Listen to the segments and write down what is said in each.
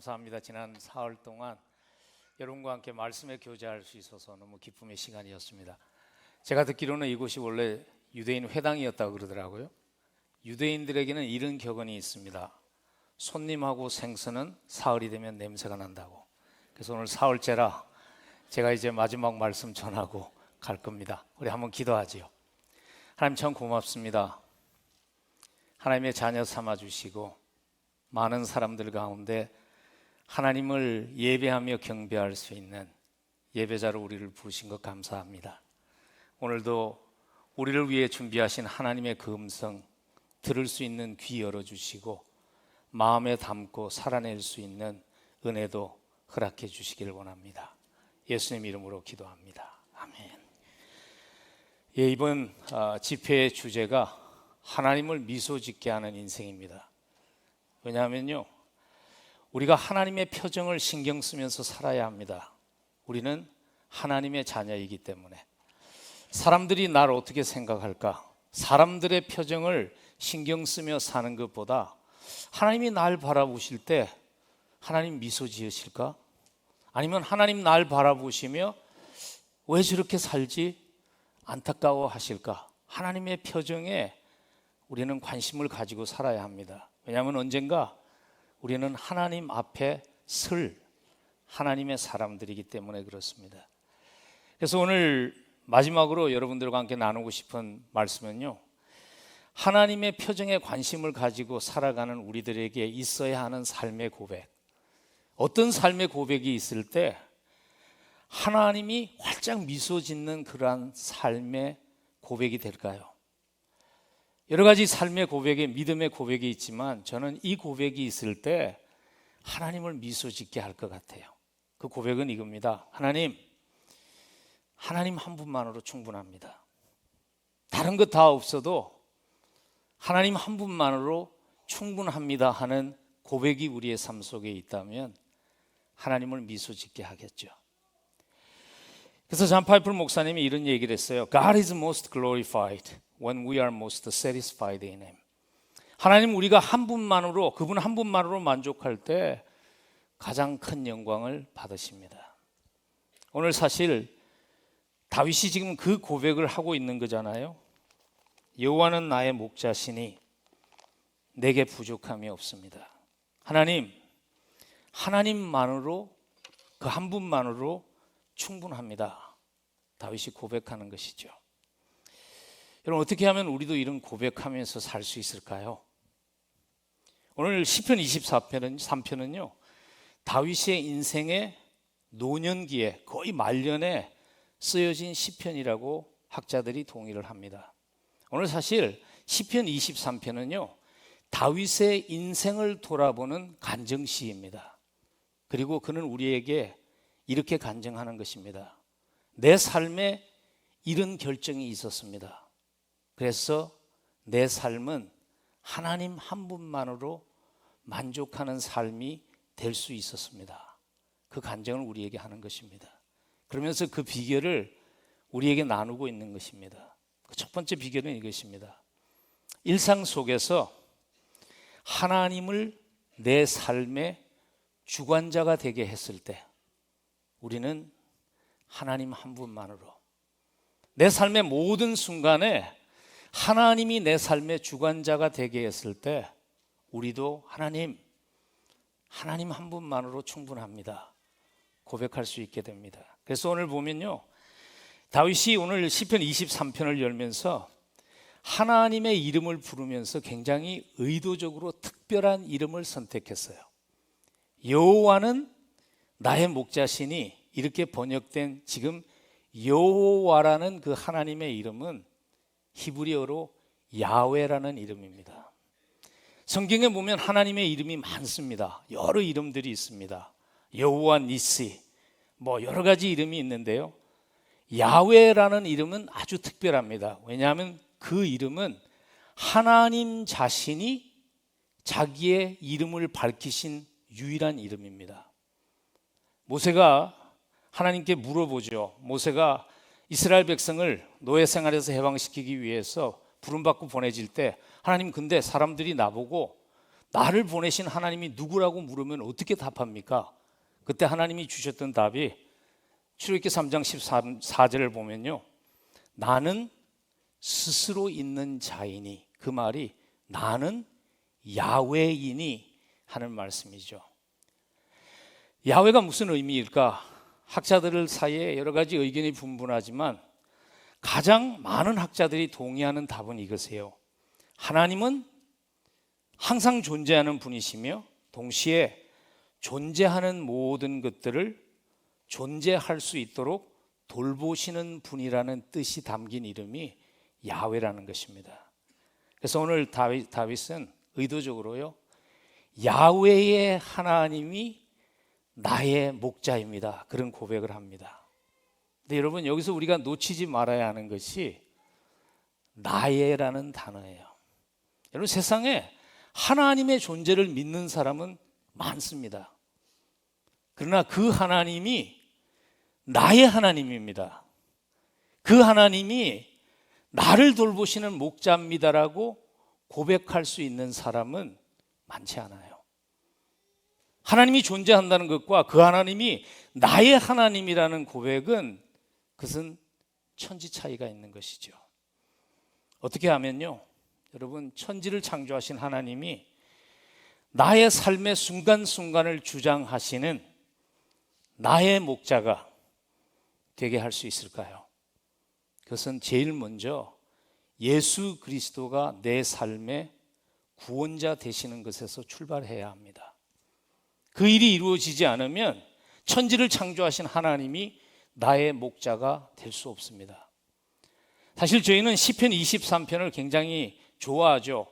감사합니다. 지난 사흘 동안 여러분과 함께 말씀에 교제할 수 있어서 너무 기쁨의 시간이었습니다. 제가 듣기로는 이곳이 원래 유대인 회당이었다고 그러더라고요. 유대인들에게는 이런 격언이 있습니다. 손님하고 생선은 사흘이 되면 냄새가 난다고. 그래서 오늘 사흘째라 제가 이제 마지막 말씀 전하고 갈 겁니다. 우리 한번 기도하지요. 하나님 참 고맙습니다. 하나님의 자녀 삼아주시고 많은 사람들 가운데 하나님을 예배하며 경배할 수 있는 예배자로 우리를 부르신 것 감사합니다. 오늘도 우리를 위해 준비하신 하나님의 그 음성 들을 수 있는 귀 열어주시고 마음에 담고 살아낼 수 있는 은혜도 허락해 주시길 원합니다. 예수님 이름으로 기도합니다. 아멘. 예, 이번 집회의 주제가 하나님을 미소 짓게 하는 인생입니다. 왜냐하면요, 우리가 하나님의 표정을 신경 쓰면서 살아야 합니다. 우리는 하나님의 자녀이기 때문에. 사람들이 나를 어떻게 생각할까? 사람들의 표정을 신경 쓰며 사는 것보다 하나님이 날 바라보실 때 하나님 미소 지으실까? 아니면 하나님 날 바라보시며 왜 저렇게 살지? 안타까워 하실까? 하나님의 표정에 우리는 관심을 가지고 살아야 합니다. 왜냐하면 언젠가 우리는 하나님 앞에 설 하나님의 사람들이기 때문에 그렇습니다. 그래서 오늘 마지막으로 여러분들과 함께 나누고 싶은 말씀은요, 하나님의 표정에 관심을 가지고 살아가는 우리들에게 있어야 하는 삶의 고백. 어떤 삶의 고백이 있을 때 하나님이 활짝 미소 짓는 그러한 삶의 고백이 될까요? 여러 가지 삶의 고백에 믿음의 고백이 있지만 저는 이 고백이 있을 때 하나님을 미소 짓게 할 것 같아요. 그 고백은 이겁니다. 하나님 한 분만으로 충분합니다. 다른 것 다 없어도 하나님 한 분만으로 충분합니다 하는 고백이 우리의 삶 속에 있다면 하나님을 미소 짓게 하겠죠. 그래서 존 파이플 목사님이 이런 얘기를 했어요. God is most glorified when we are most satisfied in Him. 하나님 우리가 한 분만으로, 그분 한 분만으로 만족할 때 가장 큰 영광을 받으십니다. 오늘 사실 다윗이 지금 그 고백을 하고 있는 거잖아요. 여호와는 나의 목자시니 내게 부족함이 없습니다. 하나님만으로, 그 한 분만으로 충분합니다. 다윗이 고백하는 것이죠. 여러분 어떻게 하면 우리도 이런 고백하면서 살 수 있을까요? 오늘 시편 23편은요 다윗의 인생의 노년기에 거의 말년에 쓰여진 시편이라고 학자들이 동의를 합니다. 오늘 사실 시편 23편은요 다윗의 인생을 돌아보는 간증시입니다. 그리고 그는 우리에게 이렇게 간증하는 것입니다. 내 삶에 이런 결정이 있었습니다. 그래서 내 삶은 하나님 한 분만으로 만족하는 삶이 될 수 있었습니다. 그 간증을 우리에게 하는 것입니다. 그러면서 그 비결을 우리에게 나누고 있는 것입니다. 그 첫 번째 비결은 이것입니다. 일상 속에서 하나님을 내 삶의 주관자가 되게 했을 때 우리는 하나님 한 분만으로 내 삶의 모든 순간에 하나님이 내 삶의 주관자가 되게 했을 때 우리도 하나님 한 분만으로 충분합니다 고백할 수 있게 됩니다. 그래서 오늘 보면요 다윗이 오늘 시편 23편을 열면서 하나님의 이름을 부르면서 굉장히 의도적으로 특별한 이름을 선택했어요. 여호와는 나의 목자시니 이렇게 번역된 지금 여호와라는 그 하나님의 이름은 히브리어로 야훼라는 이름입니다. 성경에 보면 하나님의 이름이 많습니다. 여러 이름들이 있습니다. 여호와 니시 여러 가지 이름이 있는데요 야훼라는 이름은 아주 특별합니다. 왜냐하면 그 이름은 하나님 자신이 자기의 이름을 밝히신 유일한 이름입니다. 모세가 하나님께 물어보죠. 모세가 이스라엘 백성을 노예 생활에서 해방시키기 위해서 부름받고 보내질 때 하나님 근데 사람들이 나보고 나를 보내신 하나님이 누구라고 물으면 어떻게 답합니까? 그때 하나님이 주셨던 답이 출애굽기 3장 14절을 보면요, 나는 스스로 있는 자이니, 그 말이 나는 야훼이니 하는 말씀이죠. 야훼가 무슨 의미일까? 학자들 사이에 여러 가지 의견이 분분하지만 가장 많은 학자들이 동의하는 답은 이것이에요. 하나님은 항상 존재하는 분이시며 동시에 존재하는 모든 것들을 존재할 수 있도록 돌보시는 분이라는 뜻이 담긴 이름이 야훼라는 것입니다. 그래서 오늘 다윗은 의도적으로요, 야훼의 하나님이 나의 목자입니다, 그런 고백을 합니다. 근데 여러분, 여기서 우리가 놓치지 말아야 하는 것이 나의라는 단어예요. 여러분, 세상에 하나님의 존재를 믿는 사람은 많습니다. 그러나 그 하나님이 나의 하나님입니다. 그 하나님이 나를 돌보시는 목자입니다라고 고백할 수 있는 사람은 많지 않아요. 하나님이 존재한다는 것과 그 하나님이 나의 하나님이라는 고백은, 그것은 천지 차이가 있는 것이죠. 어떻게 하면요, 여러분, 천지를 창조하신 하나님이 나의 삶의 순간순간을 주장하시는 나의 목자가 되게 할 수 있을까요? 그것은 제일 먼저 예수 그리스도가 내 삶의 구원자 되시는 것에서 출발해야 합니다. 그 일이 이루어지지 않으면 천지를 창조하신 하나님이 나의 목자가 될 수 없습니다. 사실 저희는 시편 23편을 굉장히 좋아하죠.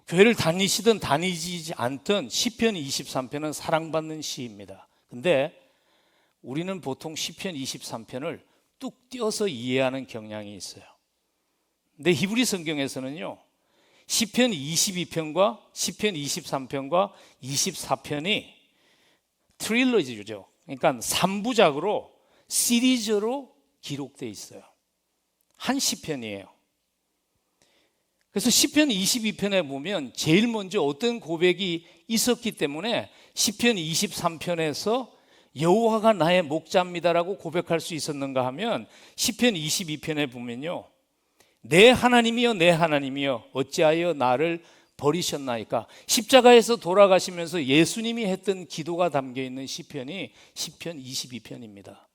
교회를 다니시든 다니지 않든 시편 23편은 사랑받는 시입니다. 근데 우리는 보통 시편 23편을 뚝 띄어서 이해하는 경향이 있어요. 근데 히브리 성경에서는요, 시편 22편과 시편 23편과 24편이 트릴러지죠. 그러니까 3부작으로 시리즈로 기록되어 있어요. 한 시편이에요. 그래서 시편 22편에 보면 제일 먼저 어떤 고백이 있었기 때문에 시편 23편에서 여호와가 나의 목자입니다라고 고백할 수 있었는가 하면 시편 22편에 보면요, 내 하나님이여 내 하나님이여 어찌하여 나를 버리셨나이까. 십자가에서 돌아가시면서 예수님이 했던 기도가 담겨있는 시편이 시편 22편입니다.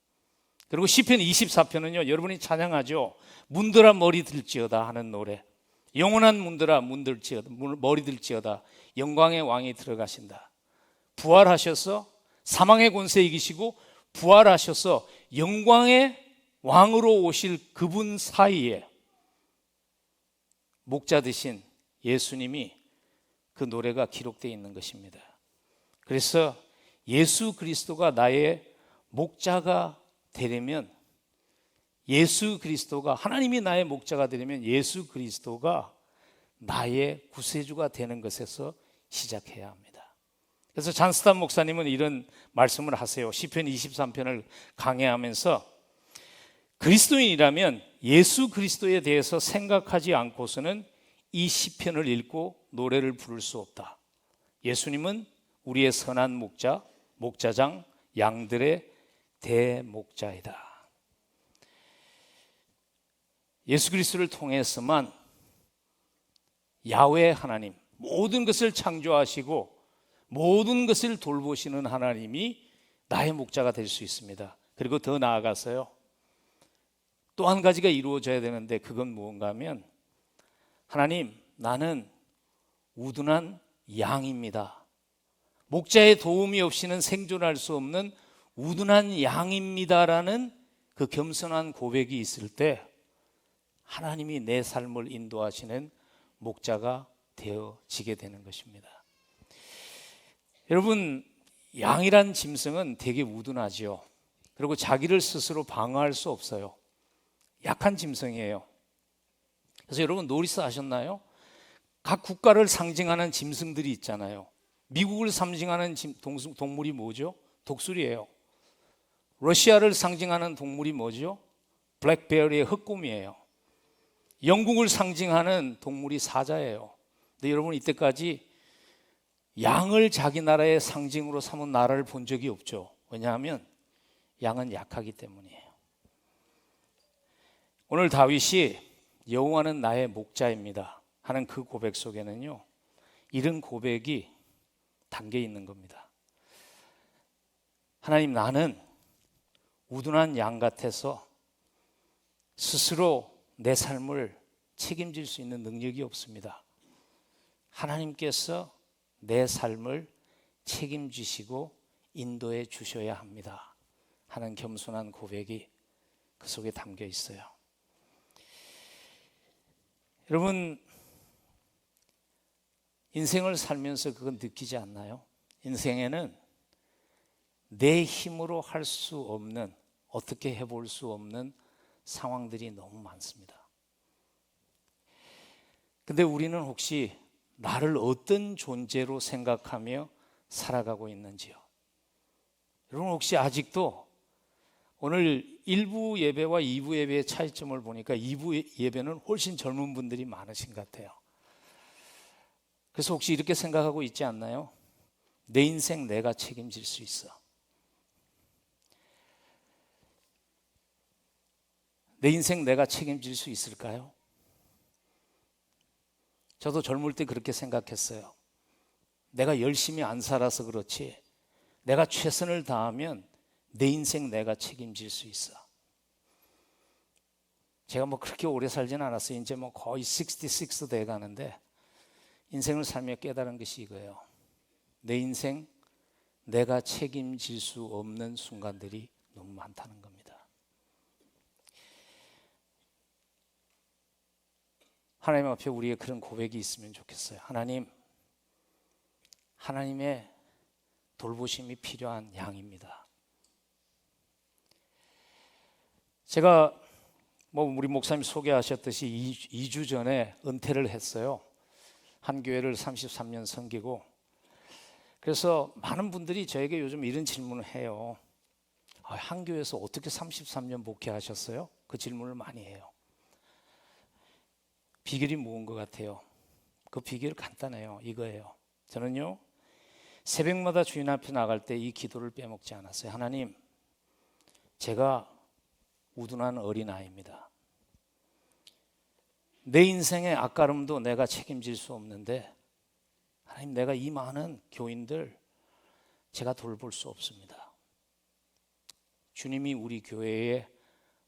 그리고 시편 24편은요, 여러분이 찬양하죠. 문들아 머리 들지어다 하는 노래. 영원한 문들아 머리 들지어다. 영광의 왕이 들어가신다. 부활하셔서 사망의 권세 이기시고 부활하셔서 영광의 왕으로 오실 그분 사이에 목자 되신 예수님이, 그 노래가 기록되어 있는 것입니다. 그래서 예수 그리스도가 나의 목자가 되려면, 예수 그리스도가, 하나님이 나의 목자가 되려면 예수 그리스도가 나의 구세주가 되는 것에서 시작해야 합니다. 그래서 잔스탄 목사님은 이런 말씀을 하세요. 시편 23편을 강해하면서 그리스도인이라면 예수 그리스도에 대해서 생각하지 않고서는 이 시편을 읽고 노래를 부를 수 없다. 예수님은 우리의 선한 목자, 목자장, 양들의 대목자이다. 예수 그리스도를 통해서만 야훼 하나님, 모든 것을 창조하시고 모든 것을 돌보시는 하나님이 나의 목자가 될 수 있습니다. 그리고 더 나아가서요, 또 한 가지가 이루어져야 되는데 그건 무언가 하면, 하나님, 나는 우둔한 양입니다. 목자의 도움이 없이는 생존할 수 없는 우둔한 양입니다라는 그 겸손한 고백이 있을 때 하나님이 내 삶을 인도하시는 목자가 되어지게 되는 것입니다. 여러분, 양이란 짐승은 되게 우둔하지요. 그리고 자기를 스스로 방어할 수 없어요. 약한 짐승이에요. 그래서 여러분, 노리스 아셨나요? 각 국가를 상징하는 짐승들이 있잖아요. 미국을 상징하는 동물이 뭐죠? 독수리예요. 러시아를 상징하는 동물이 뭐죠? 블랙베어리의 흑곰이에요. 영국을 상징하는 동물이 사자예요. 근데 여러분, 이때까지 양을 자기 나라의 상징으로 삼은 나라를 본 적이 없죠. 왜냐하면 양은 약하기 때문이에요. 오늘 다윗이 여호와는 나의 목자입니다 하는 그 고백 속에는요, 이런 고백이 담겨 있는 겁니다. 하나님, 나는 우둔한 양 같아서 스스로 내 삶을 책임질 수 있는 능력이 없습니다. 하나님께서 내 삶을 책임지시고 인도해 주셔야 합니다 하는 겸손한 고백이 그 속에 담겨 있어요. 여러분, 인생을 살면서 그건 느끼지 않나요? 인생에는 내 힘으로 할 수 없는, 어떻게 해볼 수 없는 상황들이 너무 많습니다. 근데 우리는 혹시 나를 어떤 존재로 생각하며 살아가고 있는지요? 여러분, 혹시 아직도 오늘 1부 예배와 2부 예배의 차이점을 보니까 2부 예배는 훨씬 젊은 분들이 많으신 것 같아요. 그래서 혹시 이렇게 생각하고 있지 않나요? 내 인생 내가 책임질 수 있어. 내 인생 내가 책임질 수 있을까요? 저도 젊을 때 그렇게 생각했어요. 내가 열심히 안 살아서 그렇지, 내가 최선을 다하면 내 인생 내가 책임질 수 있어. 제가 뭐 그렇게 오래 살진 않았어요. 이제 뭐 거의 66 돼 가는데, 인생을 살며 깨달은 것이 이거예요. 내 인생 내가 책임질 수 없는 순간들이 너무 많다는 겁니다. 하나님 앞에 우리의 그런 고백이 있으면 좋겠어요. 하나님, 하나님의 돌보심이 필요한 양입니다. 제가 우리 목사님 소개하셨듯이 2주 전에 은퇴를 했어요. 한 교회를 33년 섬기고. 그래서 많은 분들이 저에게 요즘 이런 질문을 해요. 한 교회에서 어떻게 33년 목회하셨어요? 그 질문을 많이 해요. 비결이 뭔 것 같아요? 그 비결 간단해요. 이거예요. 저는요, 새벽마다 주인 앞에 나갈 때 이 기도를 빼먹지 않았어요. 하나님, 제가 우둔한 어린아이입니다. 내 인생의 앞가름도 내가 책임질 수 없는데, 하나님, 내가 이 많은 교인들 제가 돌볼 수 없습니다. 주님이 우리 교회의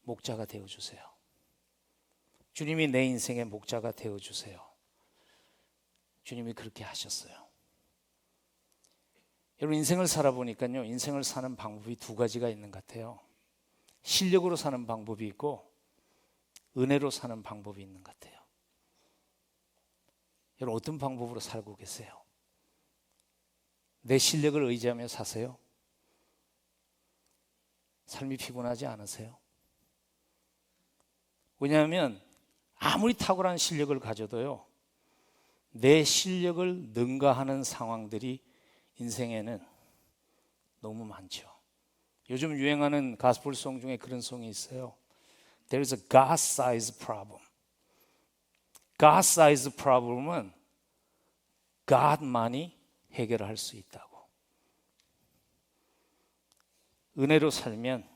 목자가 되어주세요. 주님이 내 인생의 목자가 되어주세요. 주님이 그렇게 하셨어요. 여러분, 인생을 살아보니까요, 인생을 사는 방법이 두 가지가 있는 것 같아요. 실력으로 사는 방법이 있고 은혜로 사는 방법이 있는 것 같아요. 여러분, 어떤 방법으로 살고 계세요? 내 실력을 의지하며 사세요? 삶이 피곤하지 않으세요? 왜냐하면 아무리 탁월한 실력을 가져도요, 내 실력을 능가하는 상황들이 인생에는 너무 많죠. 요즘 유행하는 가스펠송 중에 그런 송이 있어요. There is a God-sized problem. God-sized problem은 God만이 해결할 수 있다고. 은혜로 살면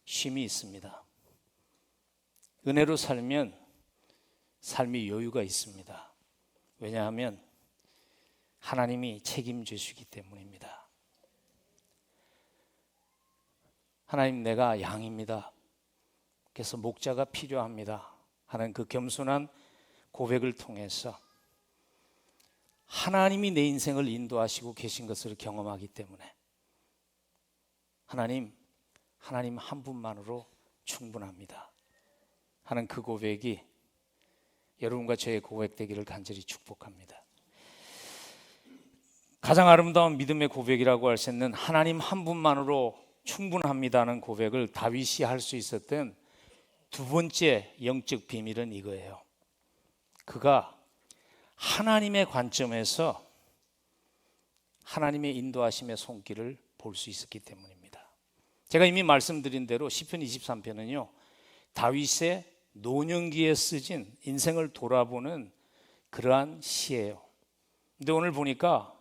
쉼이 있습니다. 은혜로 살면 삶의 여유가 있습니다. 왜냐하면 하나님이 책임지시기 때문입니다. 하나님, 내가 양입니다. 그래서 목자가 필요합니다 하는 그 겸손한 고백을 통해서 하나님이 내 인생을 인도하시고 계신 것을 경험하기 때문에 하나님 한 분만으로 충분합니다 하는 그 고백이 여러분과 저의 고백되기를 간절히 축복합니다. 가장 아름다운 믿음의 고백이라고 할 수 있는 하나님 한 분만으로 충분합니다는 고백을 다윗이 할 수 있었던 두 번째 영적 비밀은 이거예요. 그가 하나님의 관점에서 하나님의 인도하심의 손길을 볼 수 있었기 때문입니다. 제가 이미 말씀드린 대로 시편 23편은요, 다윗의 노년기에 쓰진 인생을 돌아보는 그러한 시예요. 근데 오늘 보니까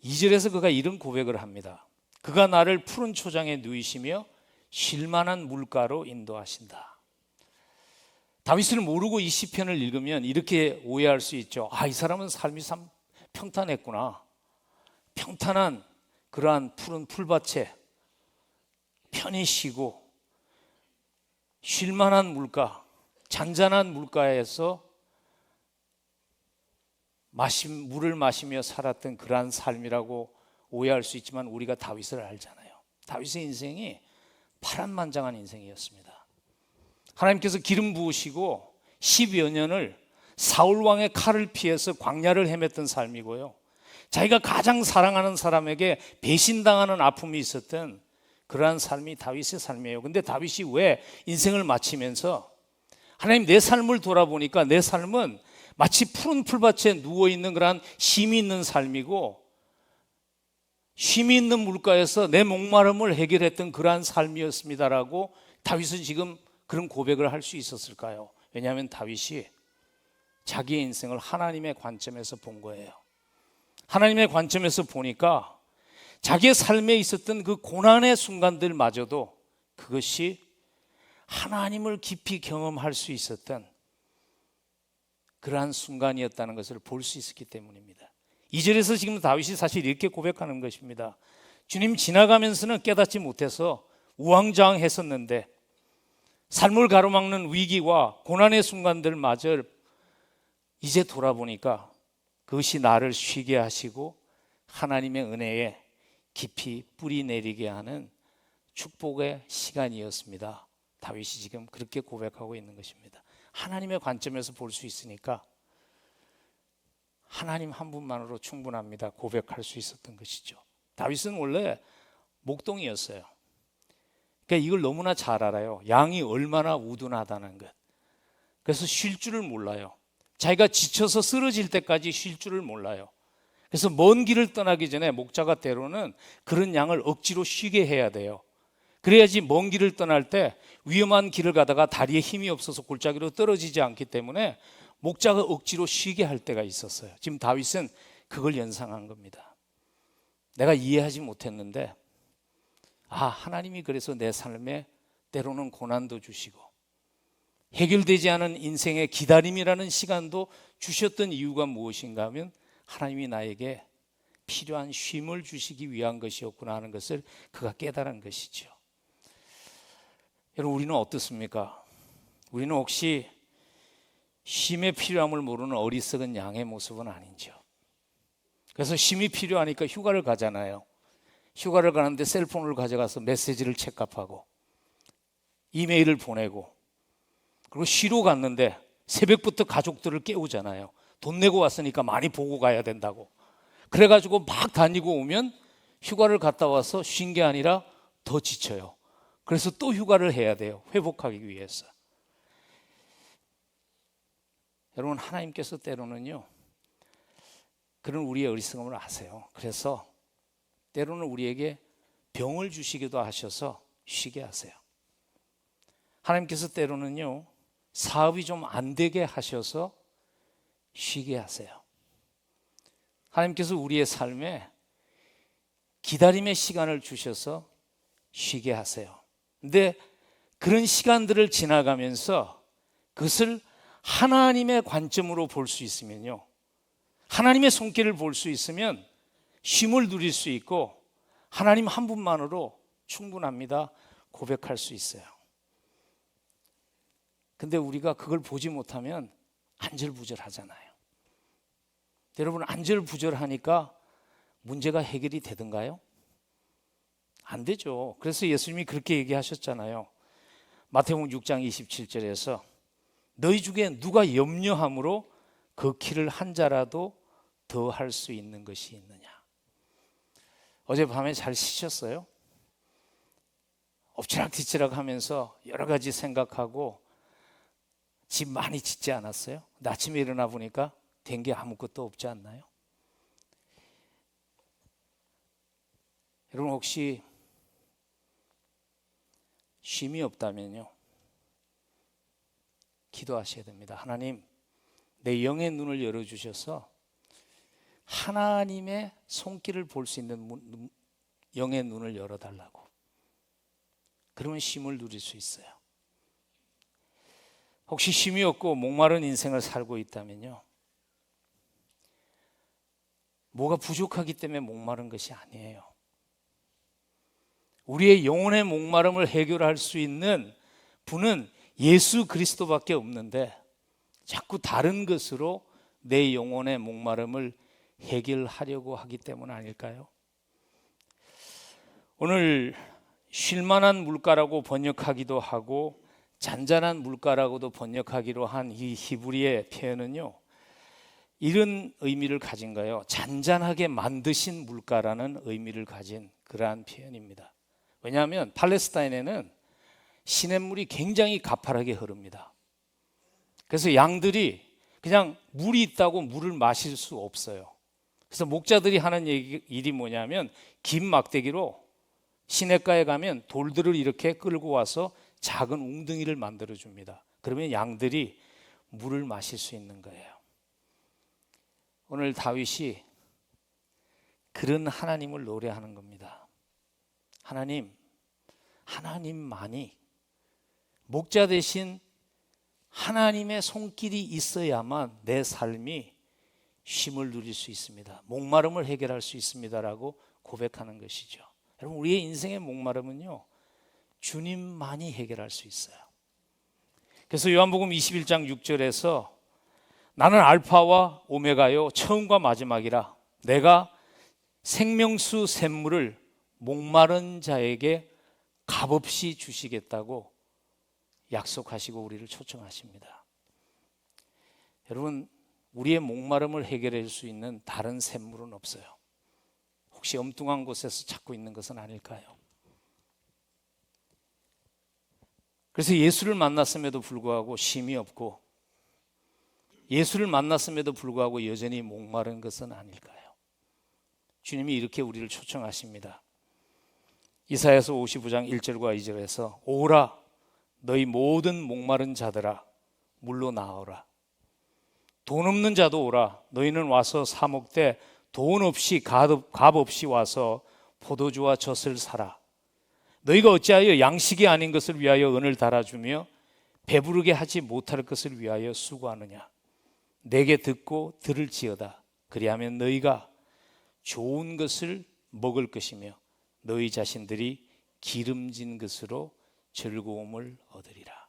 2절에서 그가 이런 고백을 합니다. 그가 나를 푸른 초장에 누이시며 쉴만한 물가로 인도하신다. 다윗을 모르고 이 시편을 읽으면 이렇게 오해할 수 있죠. 아, 이 사람은 삶이 참 평탄했구나. 평탄한 그러한 푸른 풀밭에 편히 쉬고 쉴만한 물가, 잔잔한 물가에서 물을 마시며 살았던 그러한 삶이라고 오해할 수 있지만 우리가 다윗을 알잖아요. 다윗의 인생이 파란만장한 인생이었습니다. 하나님께서 기름 부으시고 10여 년을 사울왕의 칼을 피해서 광야를 헤맸던 삶이고요, 자기가 가장 사랑하는 사람에게 배신당하는 아픔이 있었던 그러한 삶이 다윗의 삶이에요. 근데 다윗이 왜 인생을 마치면서 하나님, 내 삶을 돌아보니까 내 삶은 마치 푸른 풀밭에 누워있는 그러한 쉼이 있는 삶이고, 쉼이 있는 물가에서 내 목마름을 해결했던 그러한 삶이었습니다라고 다윗은 지금 그런 고백을 할 수 있었을까요? 왜냐하면 다윗이 자기의 인생을 하나님의 관점에서 본 거예요. 하나님의 관점에서 보니까 자기의 삶에 있었던 그 고난의 순간들마저도 그것이 하나님을 깊이 경험할 수 있었던 그러한 순간이었다는 것을 볼 수 있었기 때문입니다. 2절에서 지금 다윗이 사실 이렇게 고백하는 것입니다. 주님, 지나가면서는 깨닫지 못해서 우왕좌왕했었는데 삶을 가로막는 위기와 고난의 순간들마저 이제 돌아보니까 그것이 나를 쉬게 하시고 하나님의 은혜에 깊이 뿌리 내리게 하는 축복의 시간이었습니다. 다윗이 지금 그렇게 고백하고 있는 것입니다. 하나님의 관점에서 볼 수 있으니까 하나님 한 분만으로 충분합니다 고백할 수 있었던 것이죠. 다윗은 원래 목동이었어요. 그러니까 이걸 너무나 잘 알아요. 양이 얼마나 우둔하다는 것. 그래서 쉴 줄을 몰라요. 자기가 지쳐서 쓰러질 때까지 쉴 줄을 몰라요. 그래서 먼 길을 떠나기 전에 목자가 때로는 그런 양을 억지로 쉬게 해야 돼요. 그래야지 먼 길을 떠날 때 위험한 길을 가다가 다리에 힘이 없어서 골짜기로 떨어지지 않기 때문에 목자가 억지로 쉬게 할 때가 있었어요. 지금 다윗은 그걸 연상한 겁니다. 내가 이해하지 못했는데 하나님이 그래서 내 삶에 때로는 고난도 주시고 해결되지 않은 인생의 기다림이라는 시간도 주셨던 이유가 무엇인가 하면 하나님이 나에게 필요한 쉼을 주시기 위한 것이었구나 하는 것을 그가 깨달은 것이죠. 여러분, 우리는 어떻습니까? 우리는 혹시 쉼의 필요함을 모르는 어리석은 양의 모습은 아닌지요? 그래서 쉼이 필요하니까 휴가를 가잖아요. 휴가를 가는데 셀폰을 가져가서 메시지를 체크하고 이메일을 보내고, 그리고 쉬러 갔는데 새벽부터 가족들을 깨우잖아요. 돈 내고 왔으니까 많이 보고 가야 된다고. 그래가지고 막 다니고 오면 휴가를 갔다 와서 쉰 게 아니라 더 지쳐요. 그래서 또 휴가를 해야 돼요. 회복하기 위해서. 여러분, 하나님께서 때로는요 그런 우리의 어리석음을 아세요. 그래서 때로는 우리에게 병을 주시기도 하셔서 쉬게 하세요. 하나님께서 때로는요 사업이 좀 안 되게 하셔서 쉬게 하세요. 하나님께서 우리의 삶에 기다림의 시간을 주셔서 쉬게 하세요. 근데 그런 시간들을 지나가면서 그것을 하나님의 관점으로 볼 수 있으면요, 하나님의 손길을 볼 수 있으면 쉼을 누릴 수 있고 하나님 한 분만으로 충분합니다 고백할 수 있어요. 근데 우리가 그걸 보지 못하면 안절부절하잖아요. 여러분, 안절부절하니까 문제가 해결이 되던가요? 안 되죠. 그래서 예수님이 그렇게 얘기하셨잖아요. 마태복음 6장 27절에서 너희 중에 누가 염려함으로 그 키를 한 자라도 더 할 수 있는 것이 있느냐. 어젯밤에 잘 쉬셨어요? 엎치락뒤치락 하면서 여러 가지 생각하고 집 많이 짓지 않았어요? 근데 아침에 일어나 보니까 된 게 아무것도 없지 않나요? 여러분, 혹시 쉼이 없다면요 기도하셔야 됩니다. 하나님, 내 영의 눈을 열어주셔서 하나님의 손길을 볼 수 있는 영의 눈을 열어달라고. 그러면 쉼을 누릴 수 있어요. 혹시 쉼이 없고 목마른 인생을 살고 있다면요, 뭐가 부족하기 때문에 목마른 것이 아니에요. 우리의 영혼의 목마름을 해결할 수 있는 분은 예수 그리스도밖에 없는데 자꾸 다른 것으로 내 영혼의 목마름을 해결하려고 하기 때문 아닐까요? 오늘 쉴만한 물가라고 번역하기도 하고 잔잔한 물가라고도 번역하기로 한 이 히브리의 표현은요, 이런 의미를 가진 거예요. 잔잔하게 만드신 물가라는 의미를 가진 그러한 표현입니다. 왜냐하면 팔레스타인에는 시냇물이 굉장히 가파르게 흐릅니다. 그래서 양들이 그냥 물이 있다고 물을 마실 수 없어요. 그래서 목자들이 하는 일이 뭐냐면 긴 막대기로 시냇가에 가면 돌들을 이렇게 끌고 와서 작은 웅덩이를 만들어 줍니다. 그러면 양들이 물을 마실 수 있는 거예요. 오늘 다윗이 그런 하나님을 노래하는 겁니다. 하나님만이, 목자 대신 하나님의 손길이 있어야만 내 삶이 쉼을 누릴 수 있습니다. 목마름을 해결할 수 있습니다라고 고백하는 것이죠. 여러분, 우리의 인생의 목마름은요, 주님만이 해결할 수 있어요. 그래서 요한복음 21장 6절에서 나는 알파와 오메가요, 처음과 마지막이라, 내가 생명수 샘물을 목마른 자에게 값없이 주시겠다고 약속하시고 우리를 초청하십니다. 여러분, 우리의 목마름을 해결할 수 있는 다른 샘물은 없어요. 혹시 엉뚱한 곳에서 찾고 있는 것은 아닐까요? 그래서 예수를 만났음에도 불구하고 쉼이 없고, 예수를 만났음에도 불구하고 여전히 목마른 것은 아닐까요? 주님이 이렇게 우리를 초청하십니다. 이사야서 55장 1절과 2절에서 오라 너희 모든 목마른 자들아 물로 나오라. 돈 없는 자도 오라. 너희는 와서 사 먹되 돈 없이 값 없이 와서 포도주와 젖을 사라. 너희가 어찌하여 양식이 아닌 것을 위하여 은을 달아주며 배부르게 하지 못할 것을 위하여 수고하느냐. 내게 듣고 들을지어다. 그리하면 너희가 좋은 것을 먹을 것이며 너희 자신들이 기름진 것으로 즐거움을 얻으리라.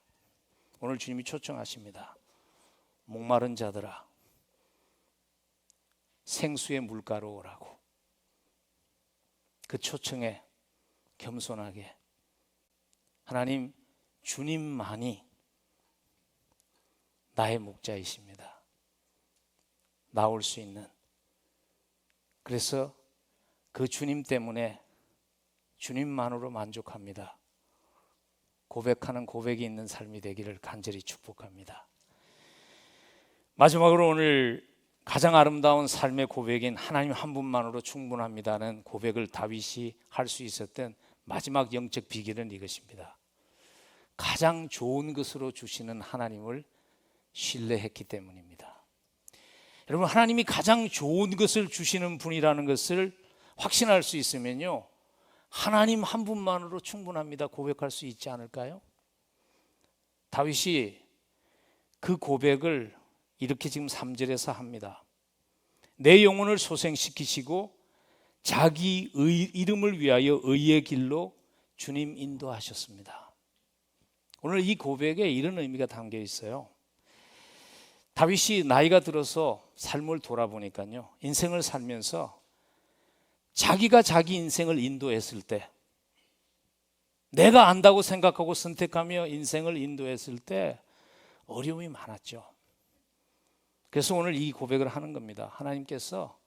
오늘 주님이 초청하십니다. 목마른 자들아 생수의 물가로 오라고. 그 초청에 겸손하게 하나님, 주님만이 나의 목자이십니다. 나올 수 있는. 그래서 그 주님 때문에 주님만으로 만족합니다. 고백하는 고백이 있는 삶이 되기를 간절히 축복합니다. 마지막으로 오늘 가장 아름다운 삶의 고백인 하나님 한 분만으로 충분합니다는 고백을 다윗이 할 수 있었던 마지막 영적 비결은 이것입니다. 가장 좋은 것으로 주시는 하나님을 신뢰했기 때문입니다. 여러분, 하나님이 가장 좋은 것을 주시는 분이라는 것을 확신할 수 있으면요, 하나님 한 분만으로 충분합니다 고백할 수 있지 않을까요? 다윗이 그 고백을 이렇게 지금 3절에서 합니다. 내 영혼을 소생시키시고 자기 이름을 위하여 의의 길로 주님 인도하셨습니다. 오늘 이 고백에 이런 의미가 담겨 있어요. 다윗이 나이가 들어서 삶을 돌아보니까요, 인생을 살면서 자기가 자기 인생을 인도했을 때, 내가 안다고 생각하고 선택하며 인생을 인도했을 때 어려움이 많았죠. 그래서 오늘 이 고백을 하는 겁니다. 하나님께서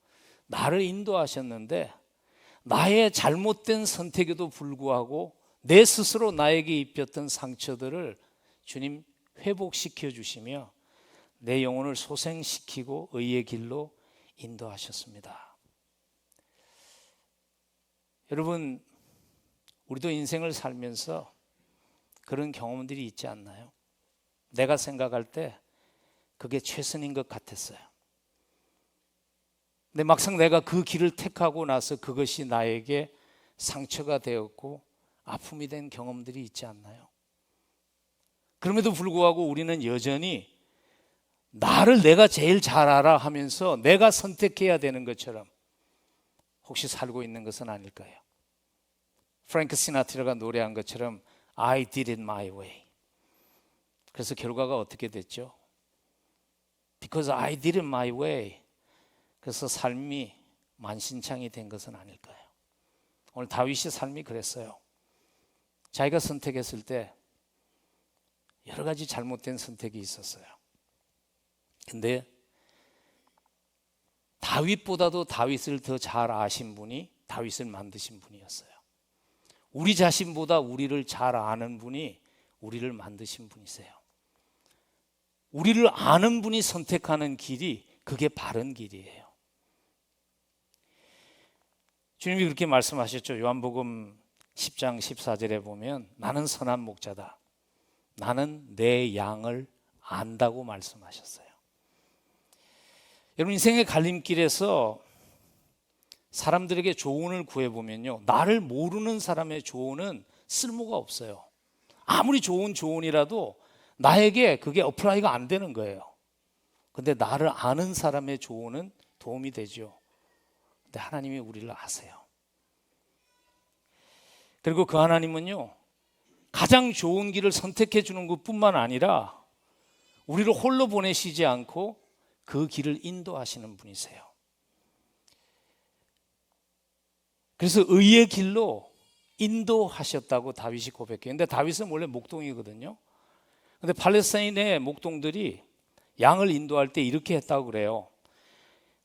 나를 인도하셨는데 나의 잘못된 선택에도 불구하고 내 스스로 나에게 입혔던 상처들을 주님 회복시켜 주시며 내 영혼을 소생시키고 의의 길로 인도하셨습니다. 여러분, 우리도 인생을 살면서 그런 경험들이 있지 않나요? 내가 생각할 때 그게 최선인 것 같았어요. 근데 막상 내가 그 길을 택하고 나서 그것이 나에게 상처가 되었고 아픔이 된 경험들이 있지 않나요? 그럼에도 불구하고 우리는 여전히 나를 내가 제일 잘 알아 하면서 내가 선택해야 되는 것처럼 혹시 살고 있는 것은 아닐까요? 프랭크 시나트라가 노래한 것처럼 I did it my way. 그래서 결과가 어떻게 됐죠? Because I did it my way. 그래서 삶이 만신창이 된 것은 아닐까요? 오늘 다윗의 삶이 그랬어요. 자기가 선택했을 때 여러 가지 잘못된 선택이 있었어요. 근데 다윗보다도 다윗을 더 잘 아신 분이 다윗을 만드신 분이었어요. 우리 자신보다 우리를 잘 아는 분이 우리를 만드신 분이세요. 우리를 아는 분이 선택하는 길이 그게 바른 길이에요. 주님이 그렇게 말씀하셨죠. 요한복음 10장 14절에 보면 나는 선한 목자다. 나는 내 양을 안다고 말씀하셨어요. 여러분 인생의 갈림길에서 사람들에게 조언을 구해보면요, 나를 모르는 사람의 조언은 쓸모가 없어요. 아무리 좋은 조언이라도 나에게 그게 어플라이가 안 되는 거예요. 근데 나를 아는 사람의 조언은 도움이 되죠. 근데 하나님이 우리를 아세요. 그리고 그 하나님은요, 가장 좋은 길을 선택해 주는 것뿐만 아니라 우리를 홀로 보내시지 않고 그 길을 인도하시는 분이세요. 그래서 의의 길로 인도하셨다고 다윗이 고백해요. 근데 다윗은 원래 목동이거든요. 근데 팔레스타인의 목동들이 양을 인도할 때 이렇게 했다고 그래요.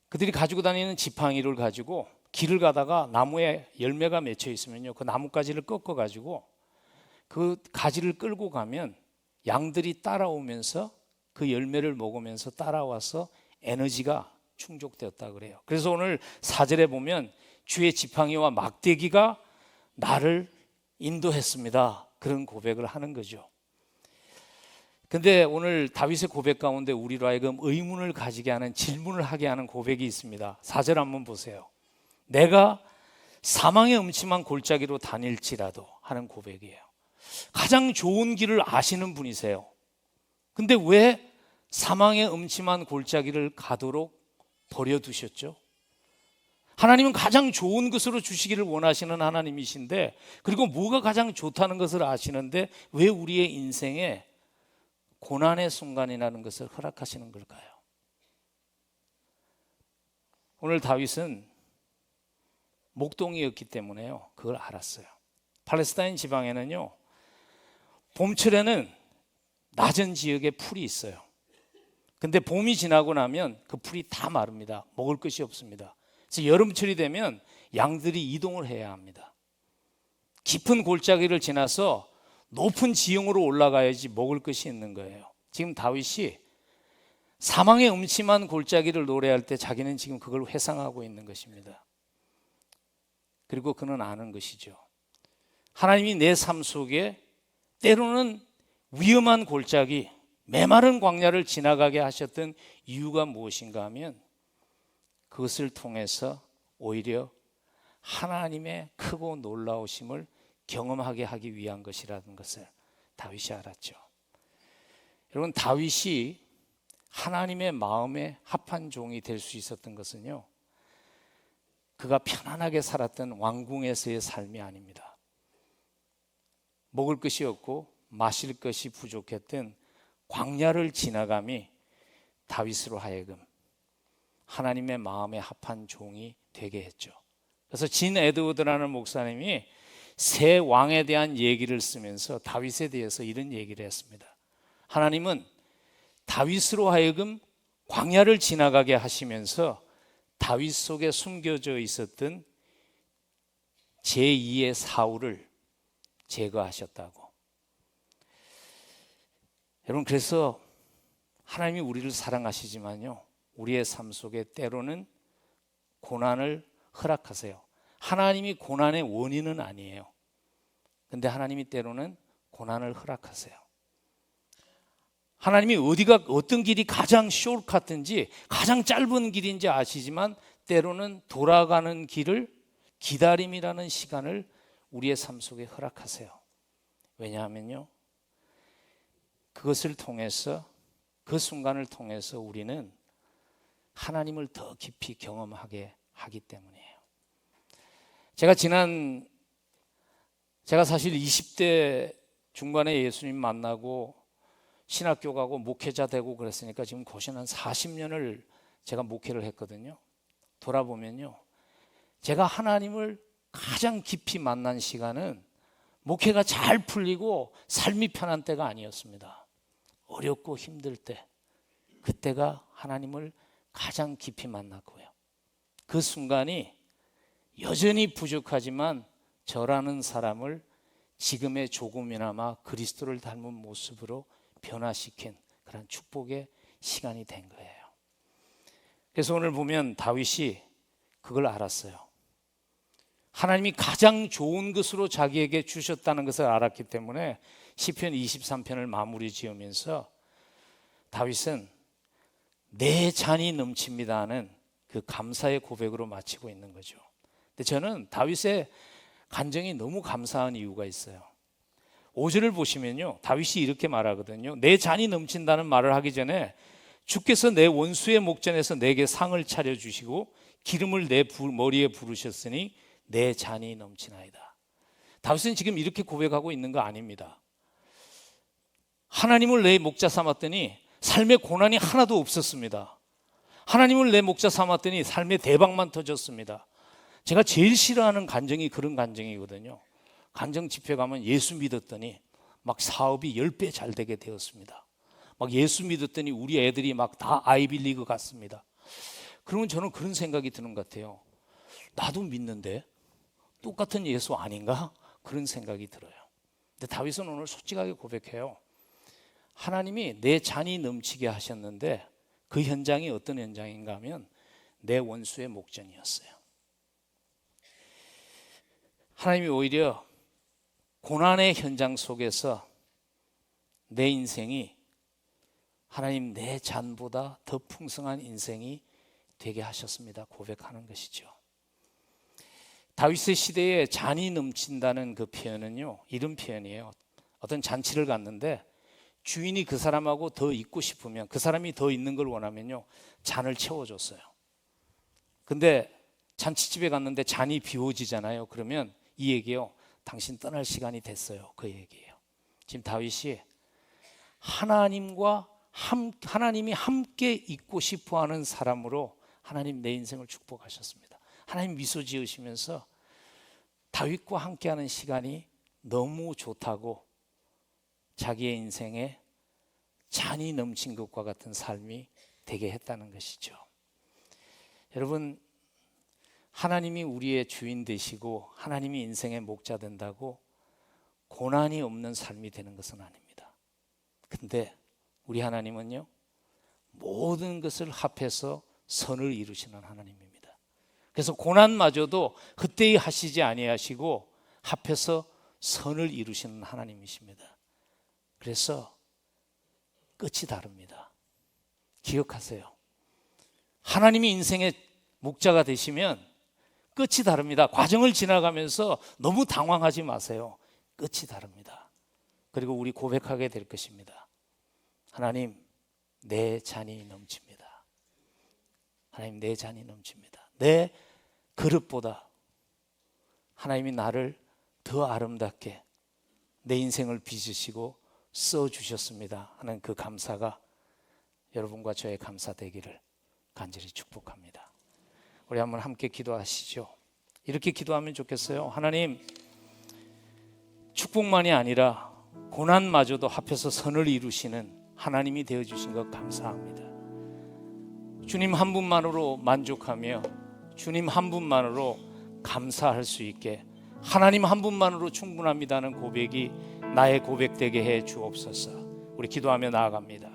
그들이 가지고 다니는 지팡이를 가지고 길을 가다가 나무에 열매가 맺혀 있으면요, 그 나뭇가지를 꺾어 가지고 그 가지를 끌고 가면 양들이 따라오면서 그 열매를 먹으면서 따라와서 에너지가 충족되었다 그래요. 그래서 오늘 4절에 보면 주의 지팡이와 막대기가 나를 인도했습니다. 그런 고백을 하는 거죠. 근데 오늘 다윗의 고백 가운데 우리로 하여금 의문을 가지게 하는, 질문을 하게 하는 고백이 있습니다. 4절 한번 보세요. 내가 사망의 음침한 골짜기로 다닐지라도 하는 고백이에요. 가장 좋은 길을 아시는 분이세요. 근데 왜 사망의 음침한 골짜기를 가도록 버려두셨죠? 하나님은 가장 좋은 것으로 주시기를 원하시는 하나님이신데, 그리고 뭐가 가장 좋다는 것을 아시는데 왜 우리의 인생에 고난의 순간이라는 것을 허락하시는 걸까요? 오늘 다윗은 목동이었기 때문에요, 그걸 알았어요. 팔레스타인 지방에는요, 봄철에는 낮은 지역에 풀이 있어요. 근데 봄이 지나고 나면 그 풀이 다 마릅니다. 먹을 것이 없습니다. 그래서 여름철이 되면 양들이 이동을 해야 합니다. 깊은 골짜기를 지나서 높은 지형으로 올라가야지 먹을 것이 있는 거예요. 지금 다윗이 사망의 음침한 골짜기를 노래할 때 자기는 지금 그걸 회상하고 있는 것입니다. 그리고 그는 아는 것이죠. 하나님이 내 삶 속에 때로는 위험한 골짜기, 메마른 광야를 지나가게 하셨던 이유가 무엇인가 하면 그것을 통해서 오히려 하나님의 크고 놀라우심을 경험하게 하기 위한 것이라는 것을 다윗이 알았죠. 여러분, 다윗이 하나님의 마음에 합한 종이 될 수 있었던 것은요, 그가 편안하게 살았던 왕궁에서의 삶이 아닙니다. 먹을 것이 없고 마실 것이 부족했던 광야를 지나감이 다윗으로 하여금 하나님의 마음에 합한 종이 되게 했죠. 그래서 진 에드워드라는 목사님이 새 왕에 대한 얘기를 쓰면서 다윗에 대해서 이런 얘기를 했습니다. 하나님은 다윗으로 하여금 광야를 지나가게 하시면서 다윗 속에 숨겨져 있었던 제2의 사울을 제거하셨다고. 여러분, 그래서 하나님이 우리를 사랑하시지만요, 우리의 삶 속에 때로는 고난을 허락하세요. 하나님이 고난의 원인은 아니에요. 근데 하나님이 때로는 고난을 허락하세요. 하나님이 어떤 길이 가장 숏카트인지 가장 짧은 길인지 아시지만 때로는 돌아가는 길을 기다림이라는 시간을 우리의 삶 속에 허락하세요. 왜냐하면요, 그것을 통해서, 그 순간을 통해서 우리는 하나님을 더 깊이 경험하게 하기 때문이에요. 제가 사실 20대 중반에 예수님 만나고 신학교 가고 목회자 되고 그랬으니까 지금 고신 한 40년을 제가 목회를 했거든요. 돌아보면요, 제가 하나님을 가장 깊이 만난 시간은 목회가 잘 풀리고 삶이 편한 때가 아니었습니다. 어렵고 힘들 때, 그때가 하나님을 가장 깊이 만났고요. 그 순간이 여전히 부족하지만 저라는 사람을 지금의 조금이나마 그리스도를 닮은 모습으로 변화시킨 그런 축복의 시간이 된 거예요. 그래서 오늘 보면 다윗이 그걸 알았어요. 하나님이 가장 좋은 것으로 자기에게 주셨다는 것을 알았기 때문에 시편 23편을 마무리 지으면서 다윗은 내 잔이 넘칩니다는 그 감사의 고백으로 마치고 있는 거죠. 근데 저는 다윗의 간정이 너무 감사한 이유가 있어요. 5절을 보시면요, 다윗이 이렇게 말하거든요. 내 잔이 넘친다는 말을 하기 전에 주께서 내 원수의 목전에서 내게 상을 차려주시고 기름을 내 머리에 부르셨으니 내 잔이 넘치나이다. 다윗은 지금 이렇게 고백하고 있는 거 아닙니다. 하나님을 내 목자 삼았더니 삶의 고난이 하나도 없었습니다. 하나님을 내 목자 삼았더니 삶의 대박만 터졌습니다. 제가 제일 싫어하는 간정이 그런 간정이거든요. 간정 집회 가면 예수 믿었더니 막 사업이 10배 잘 되게 되었습니다. 막 예수 믿었더니 우리 애들이 막 다 아이빌리그 갔습니다. 그러면 저는 그런 생각이 드는 것 같아요. 나도 믿는데 똑같은 예수 아닌가? 그런 생각이 들어요. 근데 다윗은 오늘 솔직하게 고백해요. 하나님이 내 잔이 넘치게 하셨는데 그 현장이 어떤 현장인가 하면 내 원수의 목전이었어요. 하나님이 오히려 고난의 현장 속에서 내 인생이 하나님 내 잔보다 더 풍성한 인생이 되게 하셨습니다. 고백하는 것이죠. 다윗의 시대에 잔이 넘친다는 그 표현은요, 이런 표현이에요. 어떤 잔치를 갔는데 주인이 그 사람하고 더 있고 싶으면, 그 사람이 더 있는 걸 원하면요, 잔을 채워줬어요. 근데 잔치집에 갔는데 잔이 비워지잖아요. 그러면 이 얘기요, 당신 떠날 시간이 됐어요. 그 얘기예요. 지금 다윗이 하나님이 함께 있고 싶어하는 사람으로 하나님 내 인생을 축복하셨습니다. 하나님 미소 지으시면서 다윗과 함께하는 시간이 너무 좋다고 자기의 인생에 잔이 넘친 것과 같은 삶이 되게 했다는 것이죠. 여러분, 하나님이 우리의 주인 되시고 하나님이 인생의 목자 된다고 고난이 없는 삶이 되는 것은 아닙니다. 근데 우리 하나님은요, 모든 것을 합해서 선을 이루시는 하나님입니다. 그래서 고난마저도 헛되이 하시지 아니하시고 합해서 선을 이루시는 하나님이십니다. 그래서 끝이 다릅니다. 기억하세요. 하나님이 인생의 목자가 되시면 끝이 다릅니다. 과정을 지나가면서 너무 당황하지 마세요. 끝이 다릅니다. 그리고 우리 고백하게 될 것입니다. 하나님, 내 잔이 넘칩니다. 하나님, 내 잔이 넘칩니다. 내 그릇보다 하나님이 나를 더 아름답게 내 인생을 빚으시고 써주셨습니다 하는 그 감사가 여러분과 저의 감사 되기를 간절히 축복합니다. 우리 한번 함께 기도하시죠. 이렇게 기도하면 좋겠어요. 하나님, 축복만이 아니라 고난마저도 합해서 선을 이루시는 하나님이 되어주신 것 감사합니다. 주님 한 분만으로 만족하며 주님 한 분만으로 감사할 수 있게, 하나님 한 분만으로 충분합니다는 고백이 나의 고백되게 해 주옵소서. 우리 기도하며 나아갑니다.